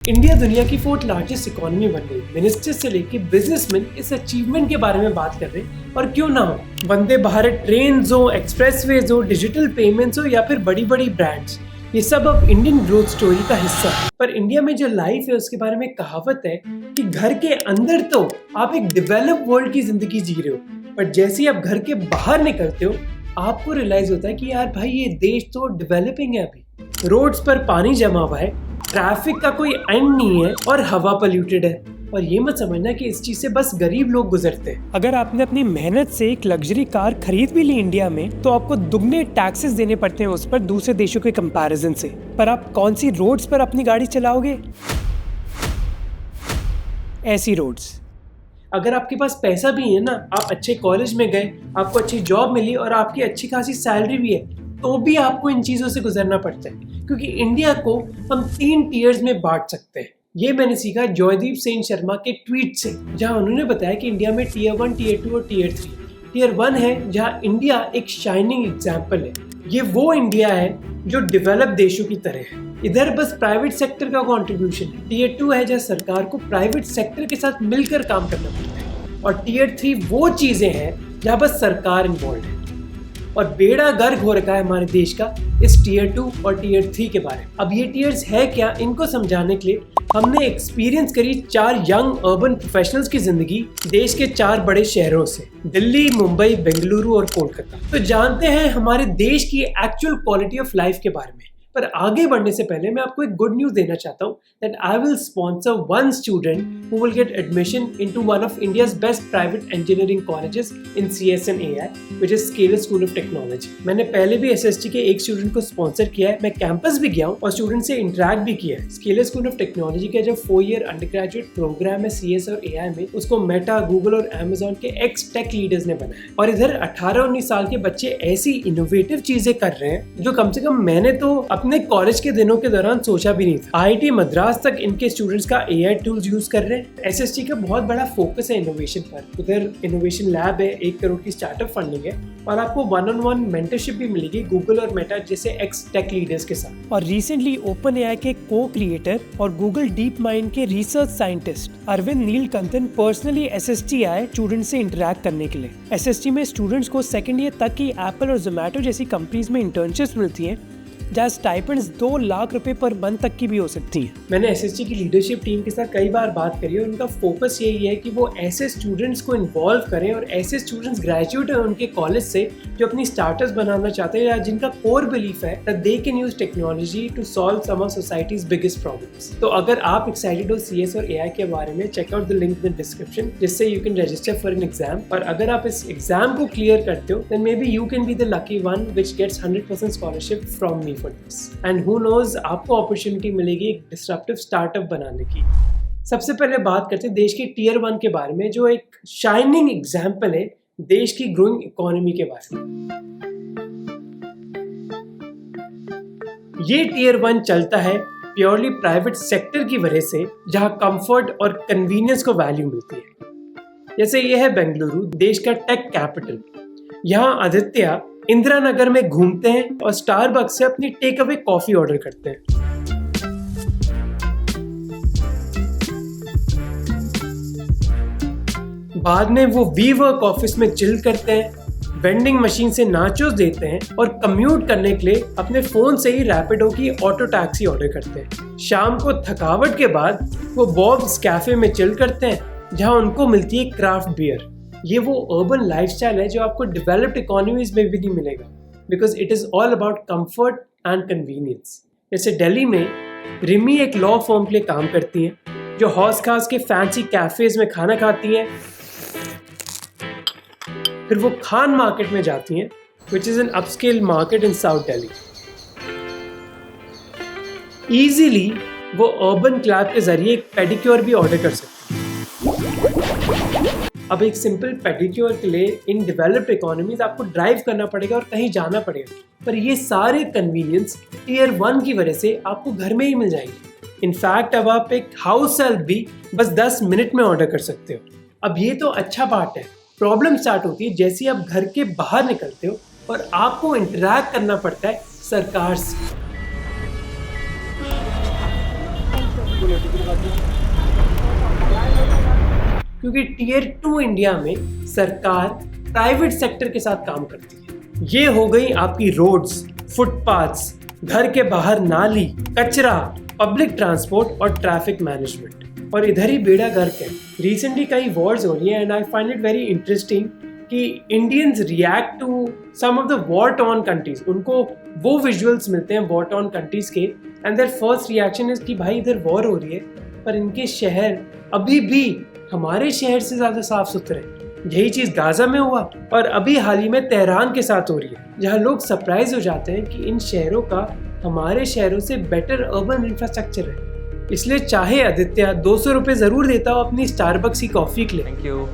India दुनिया की 4th largest economy बन गई। मिनिस्टर से लेके बिजनेसमैन इस अचीवमेंट के बारे में बात कर रहे हैं। और क्यों ना हो, वंदे भारत ट्रेन हो, एक्सप्रेसवेज हो, डिजिटल पेमेंट्स हो या फिर बड़ी बड़ी ब्रांड्स, ये सब अब इंडियन ग्रोथ स्टोरी का हिस्सा है। पर इंडिया में जो लाइफ है उसके बारे में कहावत है कि घर के अंदर तो आप एक डेवलप वर्ल्ड की जिंदगी जी रहे हो, पर जैसे ही आप घर के बाहर निकलते हो आपको रियलाइज होता है कि यार भाई ये देश तो डेवलपिंग है। अभी रोड्स पर पानी जमा हुआ है, ट्रैफिक का कोई एंड नहीं है और हवा पोल्यूटेड है। और ये मत समझना कि इस चीज से बस गरीब लोग गुजरते हैं। अगर आपने अपनी मेहनत से एक लग्जरी कार खरीद भी ली इंडिया में, तो आपको दुगने टैक्सेस देने पड़ते हैं उस पर दूसरे देशों के कंपैरिजन से। पर आप कौन सी रोड्स पर अपनी गाड़ी चलाओगे? ऐसी रोड्स। अगर आपके पास पैसा भी है ना, आप अच्छे कॉलेज में गए, आपको अच्छी जॉब मिली और आपकी अच्छी खासी सैलरी भी है, तो भी आपको इन चीजों से गुजरना पड़ता है। क्योंकि इंडिया को हम 3 टियर्स में बांट सकते हैं। ये मैंने सीखा जॉयदीप सेन शर्मा के ट्वीट से, जहां उन्होंने बताया कि इंडिया में टियर 1, टियर 2 और टियर 3। टियर 1 है जहां इंडिया एक शाइनिंग एग्जाम्पल है। ये वो इंडिया है जो डेवलप देशों की तरह है, इधर बस प्राइवेट सेक्टर का कंट्रीब्यूशन है। टियर 2 है जहाँ सरकार को प्राइवेट सेक्टर के साथ मिलकर काम करना पड़ता है। और टियर 3 वो चीजें हैं जहाँ बस सरकार इन्वॉल्व है। और बेड़ा गर्क हो रखा है हमारे देश का इस टियर 2 और टियर 3 के बारे में। अब ये टियर्स है क्या, इनको समझाने के लिए हमने एक्सपीरियंस करी 4 यंग अर्बन प्रोफेशनल्स की जिंदगी देश के 4 बड़े शहरों से, दिल्ली, मुंबई, बेंगलुरु और कोलकाता। तो जानते हैं हमारे देश की एक्चुअल क्वालिटी ऑफ लाइफ के बारे में। पर आगे बढ़ने से पहले मैं आपको एक गुड न्यूज देना चाहता हूँ that I will sponsor one student who will get admission into one of India's best private engineering colleges in CS and AI, which is Scalar School of Technology. मैंने पहले भी SST के एक student को sponsor किया है, मैं campus भी गया हूँ और स्टूडेंट से इंटरेक्ट भी किया है। Scalar School of Technology का जो 4-year अंडरग्रेजुएट प्रोग्राम है CS और AI में, उसको मेटा, गूगल और Amazon के एक्स टेक लीडर्स ने बनाया। और इधर 18-19 साल के बच्चे ऐसी इनोवेटिव चीजें कर रहे हैं जो कम से कम मैंने तो अपने कॉलेज के दिनों के दौरान सोचा भी नहीं था। IIT मद्रास तक इनके स्टूडेंट्स का AI टूल्स यूज कर रहे हैं। SST का बहुत बड़ा फोकस है इनोवेशन पर। उधर इनोवेशन लैब है, 1 करोड़ की स्टार्टअप फंडिंग है और आपको 1-on-1 मेंटरशिप भी मिलेगी गूगल और मेटा जैसे एक्स टेक लीडर्स के साथ। और रिसेंटली OpenAI के को क्रिएटर और गूगल डीप माइंड के research scientist Arvind Neelakantan personally SST आए स्टूडेंट से इंटरेक्ट करने के लिए। SST में स्टूडेंट्स को सेकेंड ईयर तक की एप्पल और जोमेटो जैसी कंपनीज में इंटर्नशिप्स मिलती हैं, जहाँ स्टाइपेंड्स 2 लाख रुपए पर मंथ तक की भी हो सकती हैं। मैंने SST की लीडरशिप टीम के साथ कई बार बात करी और उनका फोकस यही है कि वो ऐसे स्टूडेंट्स को इन्वॉल्व करें और ऐसे स्टूडेंट्स ग्रेजुएट हैं उनके कॉलेज से जो अपनी स्टार्टअप्स बनाना चाहते हैं या जिनका कोर बिलीफ है that they can use technology to solve some of society's biggest problems. तो अगर आप एक्साइटेड हो CS और AI के बारे में, check out the link in the description जिससे you can register for an exam. और अगर आप इस एग्जाम को क्लियर करते हो then maybe you can be the lucky one which gets 100% scholarship from me for this. And who knows, आपको opportunity मिलेगी एक डिसरप्टिव स्टार्टअप बनाने की। सबसे पहले बात करते हैं देश के टियर 1 के बारे में, जो एक शाइनिंग एग्जाम्पल है देश की ग्रोइंग इकोनॉमी के बारे में। ये टियर 1 चलता है प्योरली प्राइवेट सेक्टर की वजह से, जहां कंफर्ट और कन्वीनियंस को वैल्यू मिलती है। जैसे ये है बेंगलुरु, देश का टेक कैपिटल। यहाँ आदित्य इंदिरा नगर में घूमते हैं और स्टारबक्स से अपनी टेक अवे कॉफी ऑर्डर करते हैं। बाद में वो वीवर्क ऑफिस में चिल करते हैं, वेंडिंग मशीन से नाचोस देते हैं और कम्यूट करने के लिए अपने फोन से ही रैपिडो की ऑटो टैक्सी ऑर्डर करते हैं। शाम को थकावट के बाद वो बॉब्स कैफे में चिल करते हैं, जहां उनको मिलती है क्राफ्ट बियर। ये वो अर्बन लाइफस्टाइल है जो आपको डेवलप्ड इकोनॉमीज में भी नहीं मिलेगा, because it is all about comfort and convenience. जैसे दिल्ली में रिमी एक लॉ फर्म के लिए काम करती हैं, जो हौस खास के फैंसी कैफेज में खाना खाती हैं, फिर वो खान मार्केट में जाती हैं, which is an upscale market in south Delhi. Easily वो अर्बन क्लब के जरिए एक पेडिक्योर भी ऑर्डर कर सकती हैं। अब एक सिंपल पेडिक्योर के लिए इन डेवलप्ड इकोनॉमीज आपको ड्राइव करना पड़ेगा और कहीं जाना पड़ेगा, पर ये सारे कन्वीनियंस टियर 1 की वजह से आपको घर में ही मिल जाएंगे। इनफैक्ट अब आप एक हाउस हेल्प भी बस 10 मिनट में ऑर्डर कर सकते हो। अब ये तो अच्छा पार्ट है। प्रॉब्लम स्टार्ट होती है जैसे आप घर के बाहर निकलते हो और आपको इंटरैक्ट करना पड़ता है सरकार से। क्योंकि टीयर 2 इंडिया में सरकार प्राइवेट सेक्टर के साथ काम करती है। ये हो गई आपकी रोड्स, फुटपाथ्स, घर के बाहर नाली, कचरा, पब्लिक ट्रांसपोर्ट और ट्रैफिक मैनेजमेंट। और इधर ही बेड़ा गर्क है। रिसेंटली कई वॉर्स हो रही है and I find it very interesting कि Indians react to some of the war torn countries. उनको वो विजुअल्स मिलते हैं वॉर टॉर्न कंट्रीज के and their first reaction is कि भाई इधर वॉर हो रही है पर इनके शहर अभी भी हमारे शहर से ज़्यादा साफ सुथरे। यही चीज़ गाजा में हुआ और अभी हाल ही में तेहरान के साथ हो रही है, जहाँ लोग सरप्राइज हो जाते हैं कि इन शहरों का हमारे शहरों से बेटर अर्बन इंफ्रास्ट्रक्चर है। इसलिए चाहे आदित्य 200 रुपये ज़रूर देता हो अपनी स्टारबक्स की कॉफ़ी के लिए, थैंक यू,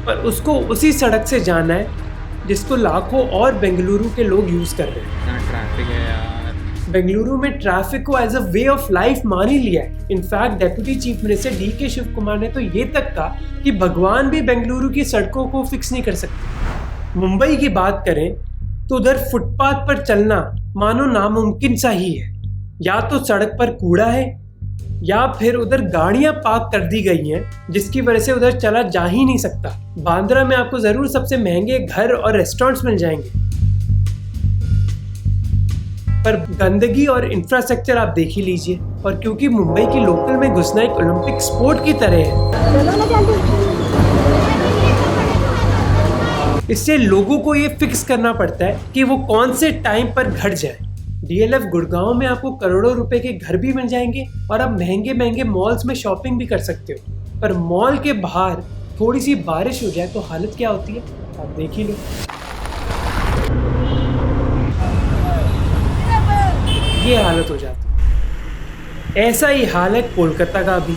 पर उसको उसी सड़क से जाना है जिसको लाखों और बेंगलुरु के लोग यूज़ कर रहे हैं। ट्रैफिक है यार। बेंगलुरु में ट्रैफिक को as a way of life मान ही लिया है। In fact deputy chief minister DK Shivakumar ने तो ये तक कहा कि भगवान भी बेंगलुरु की सड़कों को फिक्स नहीं कर सकते। मुंबई की बात करें तो उधर फुटपाथ पर चलना मानो नामुमकिन सा ही है। या तो सड़क पर कूड़ा है या फिर उधर गाड़ियां पार्क कर दी गई हैं जिसकी वजह से उधर चला जा ही नहीं सकता। बांद्रा में आपको जरूर सबसे महंगे घर और रेस्टोरेंट्स मिल जाएंगे, पर गंदगी और इंफ्रास्ट्रक्चर आप देख ही लीजिए। और क्योंकि मुंबई की लोकल में घुसना एक ओलंपिक स्पोर्ट की तरह है, इससे लोगों को ये फिक्स करना पड़ता है कि वो कौन से टाइम पर घर जाए। DLF गुड़गांव में आपको करोड़ों रुपए के घर भी मिल जाएंगे और आप महंगे महंगे मॉल्स में शॉपिंग भी कर सकते हो, पर मॉल के बाहर थोड़ी सी बारिश हो जाए तो हालत क्या होती है आप देख ही लो। ये हालत हो जाती है। ऐसा ही हाल है कोलकाता का भी।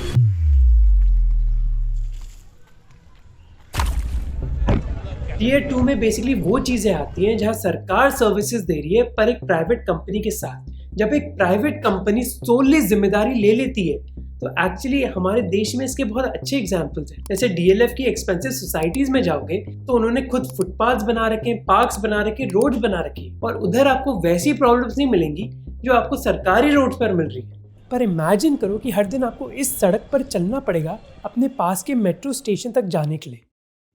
टीयर 2 में बेसिकली वो चीजें आती हैं जहां सरकार सर्विसेज दे रही है पर एक प्राइवेट कंपनी के साथ। जब एक प्राइवेट कंपनी सोली जिम्मेदारी ले लेती है तो एक्चुअली हमारे देश में इसके बहुत अच्छे एग्जांपल्स हैं। जैसे DLF की एक्सपेंसिव सोसाइटीज में जाओगे तो उन्होंने खुद फुटपाथ्स बना रखे, पार्क्स बना रखे, रोड्स बना रखी, और उधर आपको वैसी प्रॉब्लम्स नहीं मिलेंगी जो आपको सरकारी रोड पर मिल रही है। पर इमेजिन करो कि हर दिन आपको इस सड़क पर चलना पड़ेगा अपने पास के मेट्रो स्टेशन तक जाने के लिए।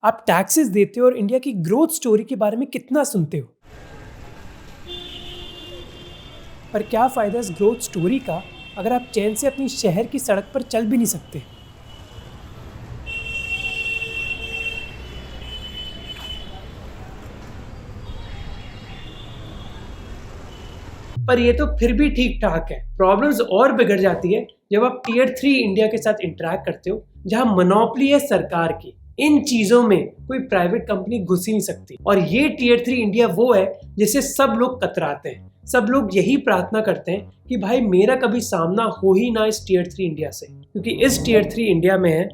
आप टैक्सेस देते हो और इंडिया की ग्रोथ स्टोरी के बारे में कितना सुनते हो, पर क्या फ़ायदा इस ग्रोथ स्टोरी का अगर आप चैन से अपनी शहर की सड़क पर चल भी नहीं सकते। पर ये तो फिर भी ठीक ठाक है। प्रॉब्लम्स और बिगड़ जाती है जब आप टीयर 3 इंडिया के साथ इंटरेक्ट करते हो, जहां मोनोपोली है सरकार की। इन चीजों में कोई प्राइवेट कंपनी घुस ही नहीं सकती। और ये टीयर 3 इंडिया वो है जिससे सब लोग कतराते हैं। सब लोग यही प्रार्थना करते हैं कि भाई मेरा कभी सामना हो ही ना इस टीयर 3 इंडिया से, क्योंकि इस टीयर 3 इंडिया में है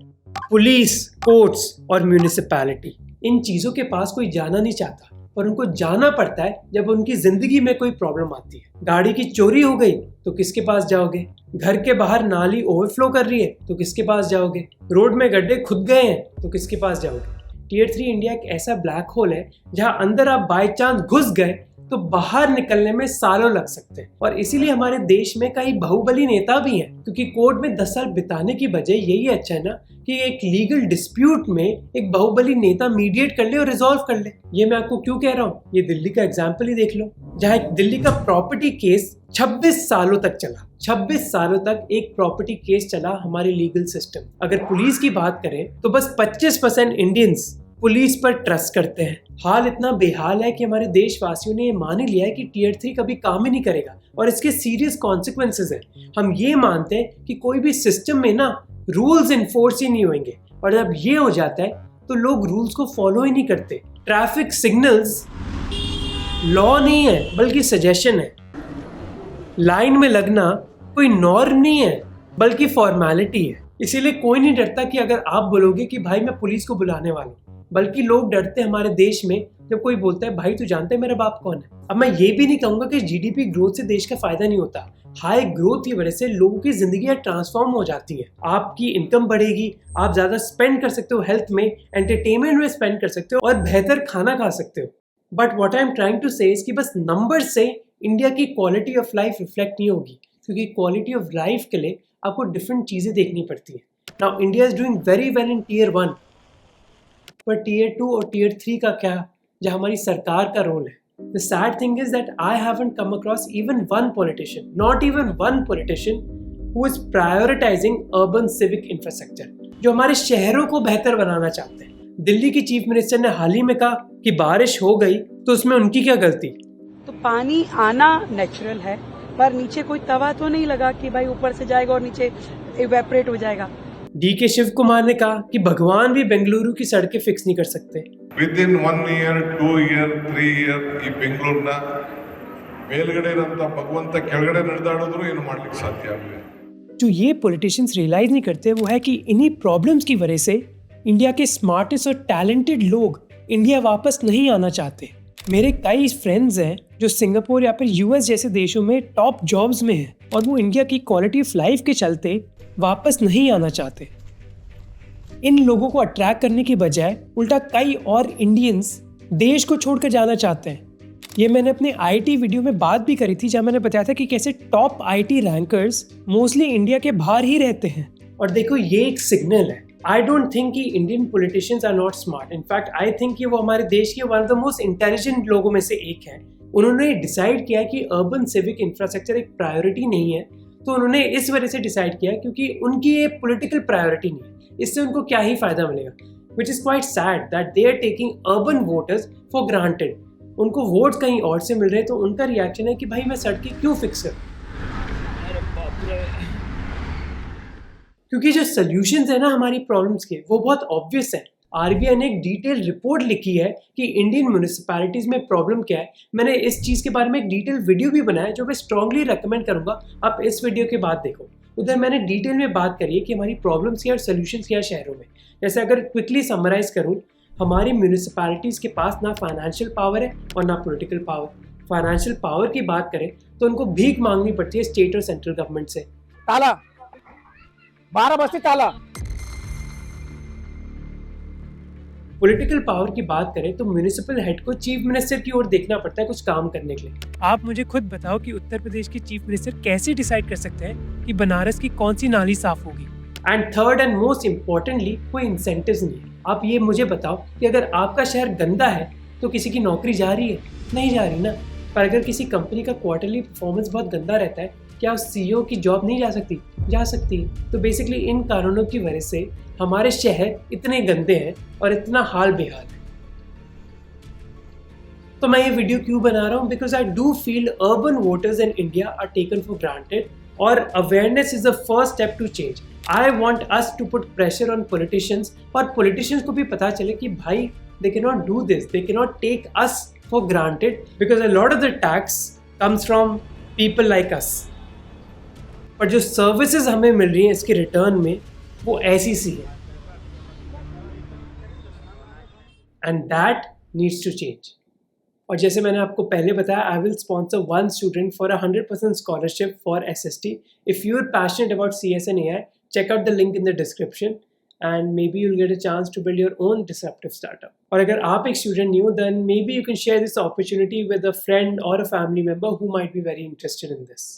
पुलिस, कोर्ट्स और म्यूनिसिपैलिटी। इन चीजों के पास कोई जाना नहीं चाहता, पर उनको जाना पड़ता है जब उनकी जिंदगी में कोई प्रॉब्लम आती है। गाड़ी की चोरी हो गई तो किसके पास जाओगे? घर के बाहर नाली ओवरफ्लो कर रही है तो किसके पास जाओगे? रोड में गड्ढे खुद गए हैं तो किसके पास जाओगे? टीयर 3 इंडिया एक ऐसा ब्लैक होल है जहां अंदर आप बाय चांस घुस गए तो बाहर निकलने में सालों लग सकते हैं। और इसीलिए हमारे देश में कई बाहुबली नेता भी हैं, क्योंकि कोर्ट में 10 साल बिताने की बजाय यही अच्छा है ना कि एक लीगल डिस्प्यूट में एक बाहुबली नेता मीडिएट कर ले और रिजॉल्व कर ले। ये मैं आपको क्यों कह रहा हूँ, ये दिल्ली का एग्जाम्पल ही देख लो, जहाँ एक दिल्ली का प्रॉपर्टी केस 26 सालों तक चला। 26 सालों तक एक प्रॉपर्टी केस चला हमारे लीगल सिस्टम। अगर पुलिस की बात करें तो बस 25% इंडियंस पुलिस पर ट्रस्ट करते हैं। हाल इतना बेहाल है कि हमारे देशवासियों ने ये मान ही लिया है कि टीयर 3 कभी काम ही नहीं करेगा और इसके सीरियस कॉन्सिक्वेंसेस हैं। हम ये मानते हैं कि कोई भी सिस्टम में ना रूल्स इन्फोर्स ही नहीं होंगे, और जब ये हो जाता है तो लोग रूल्स को फॉलो ही नहीं करते। ट्रैफिक सिग्नल्स लॉ नहीं है बल्कि सजेशन है। लाइन में लगना कोई नॉर्म नहीं है बल्कि फॉर्मेलिटी है। इसीलिए कोई नहीं डरता कि अगर आप बोलोगे कि भाई मैं पुलिस को बुलाने वाला हूँ, बल्कि लोग डरते हैं हमारे देश में जब कोई बोलता है भाई तू जानते है मेरा बाप कौन है। अब मैं ये भी नहीं कहूँगा कि GDP ग्रोथ से देश का फायदा नहीं होता। हाई ग्रोथ की वजह से लोगों की जिंदगियां ट्रांसफॉर्म हो जाती है। आपकी इनकम बढ़ेगी, आप ज़्यादा स्पेंड कर सकते हो हेल्थ में, एंटरटेनमेंट में स्पेंड कर सकते हो और बेहतर खाना खा सकते हो। But what I am trying to say is कि बस नंबर से इंडिया की क्वालिटी ऑफ लाइफ रिफ्लेक्ट नहीं होगी, क्योंकि क्वालिटी ऑफ लाइफ के लिए आपको डिफरेंट चीज़ें देखनी पड़ती हैं. Now India is doing very well in tier 1, पर टीयर 2 और टीयर 3 का क्या, जो हमारी सरकार का रोल है. The sad thing is that I haven't come across even one politician, not even one politician, who is prioritizing urban civic infrastructure, जो हमारे शहरों को बेहतर बनाना चाहते हैं. दिल्ली की चीफ मिनिस्टर ने हाल ही में कहा कि बारिश हो गई तो उसमें उनकी क्या गलती. तो पानी आना नेचुरल है, पर नीचे कोई तवा तो नहीं लगा कि भाई ऊपर से जाएगा और नीचे इवेपोरेट हो जाएगा. डीके शिव कुमार ने कहा कि भगवान भी बेंगलुरु की सड़कें फिक्स नहीं कर सकते. Within 1 year, 2 year, 3 year ಈ ಬೆಂಗಳೂರಿನ ಮೇಲ್ಗಡೆ ಇರೋಂಥ ಭಗವಂತ ಕೆಳಗಡೆ ನಡೆದಾಡಿದ್ರು ಏನು ಮಾಡ್ಲಿಕ್ಕೆ ಸಾಧ್ಯ ಆಗಲ್ಲ. जो ये पॉलिटिशियंस रियलाइज नहीं करते वो है कि इन्हीं प्रॉब्लम्स की वजह से इंडिया के स्मार्टेस्ट और टैलेंटेड लोग इंडिया वापस नहीं आना चाहते. मेरे कई फ्रेंड्स हैं जो सिंगापुर या फिर यूएस जैसे देशों में टॉप जॉब्स में हैं और वो इंडिया की क्वालिटी ऑफ लाइफ के चलते वापस नहीं आना चाहते. इन लोगों को अट्रैक्ट करने की बजाय उल्टा कई और इंडियंस देश को छोड़कर जाना चाहते हैं. ये मैंने अपने आईटी वीडियो में बात भी करी थी, जहाँ मैंने बताया था कि कैसे top IT rankers mostly India के बाहर ही रहते हैं. और देखो ये एक सिग्नल है. आई डोंट थिंक कि Indian politicians are not smart. In fact I think कि वो हमारे देश के one of the most intelligent लोगों में से एक है. उन्होंने डिसाइड किया कि अर्बन सिविक इंफ्रास्ट्रक्चर एक प्रायोरिटी नहीं है, तो उन्होंने इस वजह से डिसाइड किया क्योंकि उनकी ये पॉलिटिकल प्रायोरिटी नहीं है. इससे उनको क्या ही फायदा मिलेगा. Which is quite sad that they are taking urban voters for granted. उनको वोट कहीं और से मिल रहे हैं, तो उनका रिएक्शन है कि भाई मैं सड़कें क्यों फिक्स करूं. क्योंकि जो सॉल्यूशंस है ना हमारी प्रॉब्लम्स के, वो बहुत ऑब्वियस है. आरबीआई ने एक डिटेल रिपोर्ट लिखी है कि इंडियन म्यूनिसिपैलिटीज़ में प्रॉब्लम क्या है. मैंने इस चीज़ के बारे में एक डिटेल वीडियो भी बनाया जो मैं स्ट्रांगली रेकमेंड करूंगा आप इस वीडियो के बाद देखो. उधर मैंने डिटेल में बात करी है कि हमारी प्रॉब्लम्स क्या और सॉल्यूशंस क्या है शहरों में. जैसे अगर क्विकली समराइज करूं, हमारी म्यूनिसिपैलिटीज़ के पास ना फाइनेंशियल पावर है और ना पॉलिटिकल पावर. फाइनेंशियल पावर की बात करें तो उनको भीख मांगनी पड़ती है स्टेट और सेंट्रल गवर्नमेंट से. ताला 12 बजते ताला. पॉलिटिकल पावर की बात करें तो म्यूनिसिपल हेड को चीफ मिनिस्टर की ओर देखना पड़ता है कुछ काम करने के लिए. आप मुझे खुद बताओ कि उत्तर प्रदेश के चीफ मिनिस्टर कैसे डिसाइड कर सकते हैं कि बनारस की कौन सी नाली साफ होगी. And third and most importantly कोई इंसेंटिव्स नहीं है. आप ये मुझे बताओ कि अगर आपका शहर गंदा है तो किसी की नौकरी जा रही है? नहीं जा रही ना. पर अगर किसी कंपनी का क्वार्टरली परफॉर्मेंस बहुत गंदा रहता है, क्या उस सीईओ की जॉब नहीं जा सकती? जा सकती है. तो बेसिकली इन कानूनों की वजह से हमारे शहर इतने गंदे हैं और इतना हाल बेहाल है. तो मैं ये वीडियो क्यों बना रहा हूँ? Because I do feel urban voters in India are taken for granted और awareness is the first step to change. I want us to put pressure on politicians, और पॉलिटिशियंस को भी पता चले कि भाई they can not do this, they can not take us for granted because a lot of the tax comes from people like us. और जो services हमें मिल रही हैं इसके रिटर्न में वो ऐसी सी है. And that needs to change. और जैसे मैंने आपको पहले बताया, I will sponsor 1 student for 100% scholarship for SST. If you are passionate about CS and AI, check out the link in the description and maybe you'll get a chance to build your own disruptive startup. और अगर आप एक student नहीं हो, then maybe you can share this opportunity with a friend or a family member who might be very interested in this.